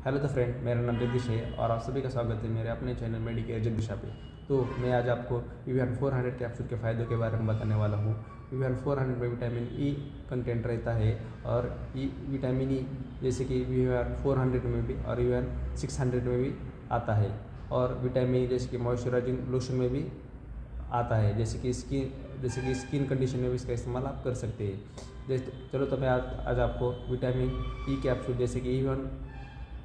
Hello तो friend, मेरा नाम जगदीश है और आप सभी का स्वागत है मेरे अपने चैनल मेडिकेयर जगदीशा पे। तो मैं आज आपको वीवीआर 400 कैप्सूल के फ़ायदों के बारे में बताने वाला हूँ। वीवीआर 400 में विटामिन ई कंटेंट रहता है और विटामिन ई जैसे कि वीवीआर 400 में भी और वीवीआर 600 में भी आता है। और विटामिन ई जैसे कि मॉइस्चराइजिंग लोशन में भी आता है, जैसे कि स्किन कंडीशन में भी इसका इस्तेमाल आप कर सकते हैं। जैसे चलो तो मैं आज आपको विटामिन ई कैप्सूल जैसे कि ई1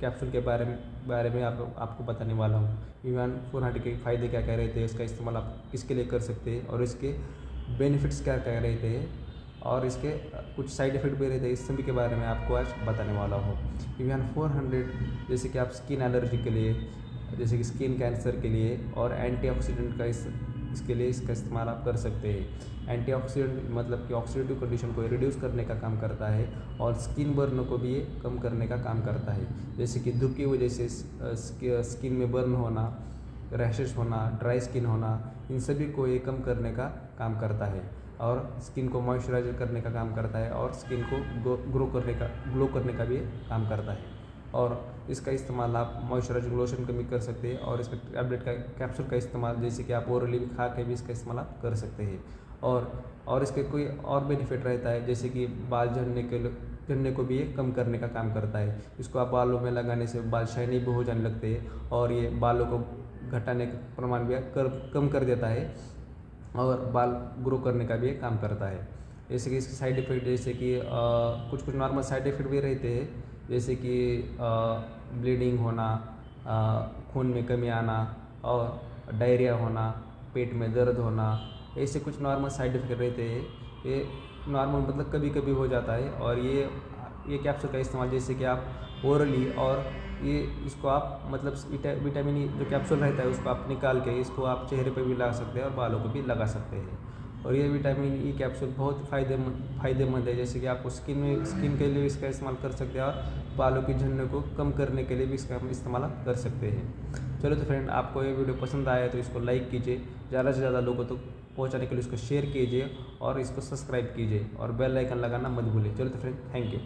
कैप्सूल के बारे में आपको बताने वाला हूँ। वीवीआर 400 के फ़ायदे क्या क्या रहते हैं, इसका इस्तेमाल आप किसके लिए कर सकते हैं और इसके बेनिफिट्स क्या क्या रहते हैं और इसके कुछ साइड इफ़ेक्ट भी रहते हैं, इस सभी के बारे में आपको आज बताने वाला हूँ। वीवीआर 400 जैसे कि आप स्किन एलर्जी के लिए, जैसे कि स्किन कैंसर के लिए और एंटीऑक्सीडेंट का इसके लिए इसका इस्तेमाल आप कर सकते हैं। एंटीऑक्सीडेंट मतलब कि ऑक्सीडेटिव कंडीशन को रिड्यूस करने का काम करता है और स्किन बर्न को भी ये कम करने का काम करता है। जैसे कि धूप की वजह से स्किन में बर्न होना, रैशेस होना, ड्राई स्किन होना, इन सभी को ये कम करने का काम करता है और स्किन को मॉइस्चराइज करने का काम करता है और स्किन को ग्लो करने का भी काम करता है। और इसका इस्तेमाल आप मॉइस्चराइजिंग लोशन का भी कर सकते हैं और इसका टैबलेट का कैप्सूल का इस्तेमाल जैसे कि आप ओरली भी खा के भी इसका इस्तेमाल आप कर सकते हैं। और इसके कोई और बेनिफिट रहता है, जैसे कि बाल झड़ने को भी ये कम करने का काम करता है। इसको आप बालों में लगाने से बाल शाइनी भी हो जाने लगते हैं और ये बालों को घटाने का प्रमाण भी कम कर देता है और बाल ग्रो करने का भी काम करता है। जैसे कि इसके साइड इफ़ेक्ट जैसे कि कुछ नॉर्मल साइड इफ़ेक्ट भी रहते हैं, जैसे कि ब्लीडिंग होना, खून में कमी आना और डायरिया होना, पेट में दर्द होना, ऐसे कुछ नॉर्मल साइड इफ़ेक्ट रहते हैं। ये नॉर्मल मतलब कभी कभी हो जाता है और ये कैप्सूल का इस्तेमाल जैसे कि आप ओरली और इसको आप मतलब विटामिन ई जो कैप्सूल रहता है उसको आप निकाल के इसको आप चेहरे पे भी लगा सकते हैं और बालों को भी लगा सकते हैं। और ये विटामिन ई कैप्सूल बहुत फ़ायदेमंद है, जैसे कि आपको स्किन के लिए इसका इस्तेमाल कर सकते हैं और बालों की झड़ने को कम करने के लिए भी इसका हम इस्तेमाल कर सकते हैं। चलो तो फ्रेंड, आपको ये वीडियो पसंद आया तो इसको लाइक कीजिए, ज़्यादा से ज़्यादा लोगों तक पहुंचाने के लिए इसको शेयर कीजिए और इसको सब्सक्राइब कीजिए और बेल आइकन लगाना मत भूलिए। चलो तो फ्रेंड, थैंक यू।